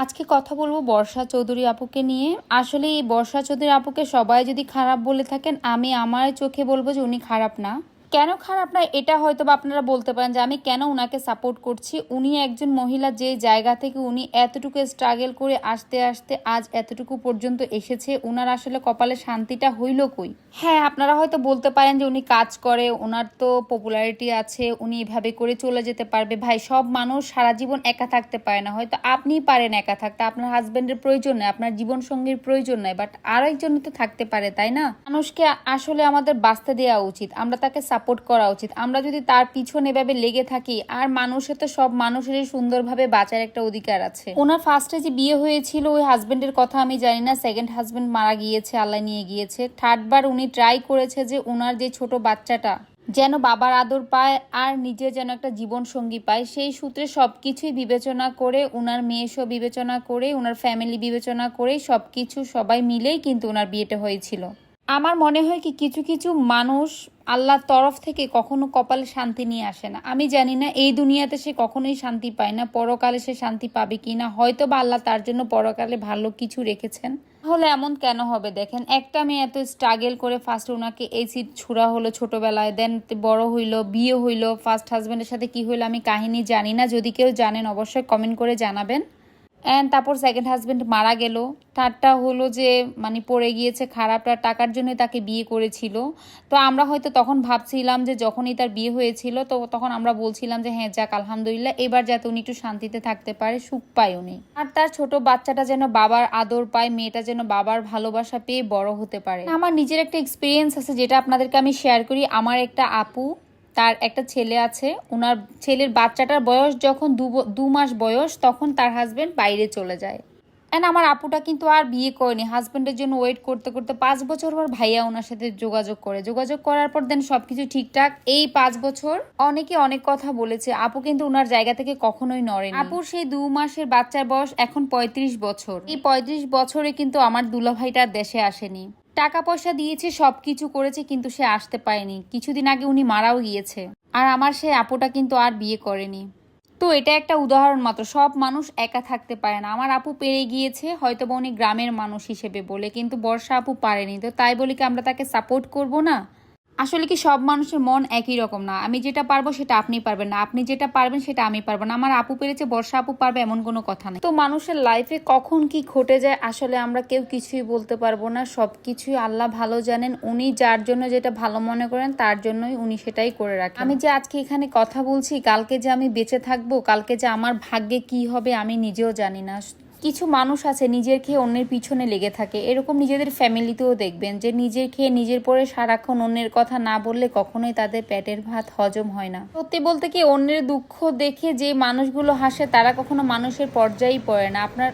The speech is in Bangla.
আজকে কথা বলবো বর্ষা চৌধুরী আপুকে নিয়ে। আসলে এই বর্ষা চৌধুরী আপুকে সবাই যদি খারাপ বলে থাকেন, আমি আমার চোখে বলবো যে উনি খারাপ না। কেন খারাপ না এটা হয়তো বা আপনারা বলতে পারেন যে আমি কেন উনাকে সাপোর্ট করছি। উনি একজন মহিলা, যে জায়গা থেকে উনি এতটুকু স্ট্রাগল করে আসতে আসতে আজ এতটুকু পর্যন্ত এসেছে, উনার আসলে কপালে শান্তিটা হইল কই। হ্যাঁ, আপনারা হয়তো বলতে পারেন যে উনি কাজ করে, ওনার তো পপুলারিটি আছে, উনি এভাবে করে চলে যেতে পারবে। ভাই, সব মানুষ সারা জীবন একা থাকতে পারে না। হয়তো আপনি পারেন একা থাকতে, আপনার হাজবেন্ডের প্রয়োজন নেই, আপনার জীবন সঙ্গীর প্রয়োজন নেই, বাট আরেকজন তো থাকতে পারে, তাই না? মানুষকে আসলে আমাদের বাঁচতে দেওয়া উচিত, আমরা তাকে সাপোর্ট করা উচিত। আমরা যদি তার পিছনে এভাবে লেগে থাকি, আর মানুষের তো সব মানুষেরই সুন্দরভাবে বাঁচার একটা অধিকার আছে। ওনার ফার্স্টে যে বিয়ে হয়েছিল ওই হাজবেন্ডের কথা আমি জানি না, সেকেন্ড হাজবেন্ড মারা গিয়েছে, আল্লাহ নিয়ে গিয়েছে। থার্ড বার উনি ট্রাই করেছে যে ওনার যে ছোট বাচ্চাটা যেন বাবার আদর পায় আর নিজে যেন একটা জীবন সঙ্গী পায়, সেই সূত্রে সবকিছুই বিবেচনা করে, ওনার মেয়েসব বিবেচনা করে, ওনার ফ্যামিলি বিবেচনা করে সবকিছু সবাই মিলেই কিন্তু ওনার বিয়েটা হয়েছিল। আমার মনে হয় কি, কিছু কিছু মানুষ আল্লাহর তরফ থেকে কখনো কপালে শান্তি নিয়ে আসে না। আমি জানি না এই দুনিয়াতে সে কখনোই শান্তি পায় না, পরকালে সে শান্তি পাবে কিনা। হয়তো বা আল্লাহ তার জন্য পরকালে ভালো কিছু রেখেছেন। তাহলে এমন কেন হবে? দেখেন, একটা মেয়ে এত স্ট্রাগল করে ফার্স্ট ওনাকে এসিড ছুড়া হলো ছোটবেলায়, দেন বড় হইলো, বিয়ে হইলো, ফার্স্ট হাজবেন্ডের সাথে কি হইলো আমি কাহিনী জানি না। যদি কেউ জানেন অবশ্যই কমেন্ট করে জানাবেন। অ্যান্ড তারপর সেকেন্ড হাজবেন্ড মারা গেল। থার্ডটা হলো যে মানে পড়ে গিয়েছে খারাপটা, টাকার জন্য তাকে বিয়ে করেছিল। তো আমরা হয়তো তখন ভাবছিলাম যে যখনই তার বিয়ে হয়েছিল তো তখন আমরা বলছিলাম যে হ্যাঁ যাক আলহামদুলিল্লাহ, এবার যাতে উনি একটু শান্তিতে থাকতে পারে, সুখ পায় উনি, আর তার ছোট বাচ্চাটা যেন বাবার আদর পায়, মেয়েটা যেন বাবার ভালোবাসা পেয়ে বড় হতে পারে। আমার নিজের একটা এক্সপিরিয়েন্স আছে যেটা আপনাদেরকে আমি শেয়ার করি। আমার একটা আপু, তার একটা ছেলে আছে, ওনার ছেলের বাচ্চাটার বয়স যখন 2 মাস বয়স, তখন তার হাজবেন্ড বাইরে চলে যায়। অ্যান্ড আমার আপুটা কিন্তু আর বিয়ে করেনি, হাজবেন্ডের জন্য ওয়েট করতে করতে 5 বছর পর ভাইয়া ওনার সাথে যোগাযোগ করার পর দেন সবকিছু ঠিকঠাক। এই 5 বছর অনেকে অনেক কথা বলেছে, আপু কিন্তু ওনার জায়গা থেকে কখনোই নড়েনি। আপুর সেই 2 মাসের বাচ্চার বয়স এখন 35 বছর। এই 35 বছরে কিন্তু আমার দুলাভাইটা দেশে আসেনি। টাকা পয়সা দিয়েছে, সবকিছু করেছে, কিন্তু সে আসতে পারেনি। কিছুদিন আগে উনি মারাও গিয়েছে। আর আমার সেই আপুটা কিন্তু আর বিয়ে করেনি। তো এটা একটা উদাহরণ মাত্র, সব মানুষ একা থাকতে পারে না। আমার আপু পেরে গিয়েছে, হয়তো বা উনি গ্রামের মানুষ হিসেবে বলে, কিন্তু বর্ষা আপু পারেনি। তো তাই বলি কি আমরা তাকে সাপোর্ট করব না? আসলে কি সব মানুষের মন একই রকম না। আমি যেটা পারবো সেটা আপনি পারবেন না, আপনি যেটা পারবেন সেটা আমি পারবো না। আমার আপু পেরেছে, বর্ষা আপু পারবে এমন কোনো কথা নেই। তো মানুষের লাইফে কখন কি ঘটে যায় আসলে আমরা কেউ কিছুই বলতে পারবো না। সবকিছুই আল্লাহ ভালো জানেন। উনি যার জন্য যেটা ভালো মনে করেন তার জন্যই উনি সেটাই করে রাখেন। আমি যে আজকে এখানে কথা বলছি, কালকে যে আমি বেঁচে থাকবো, কালকে যে আমার ভাগ্যে কি হবে আমি নিজেও জানি না। কিছু মানুষ আছে নিজের খেয়ে অন্যের পিছনে লেগে থাকে, এরকম নিজেদের ফ্যামিলিতেও দেখবেন যে নিজের খেয়ে নিজের পরে সারাক্ষণ অন্যের কথা না বললে কখনোই তাদের পেটের ভাত হজম হয় না। সত্যি বলতে কি, অন্যের দুঃখ দেখে যে মানুষগুলো হাসে তারা কখনো মানুষের পর্যায়েই পড়ে না। আপনার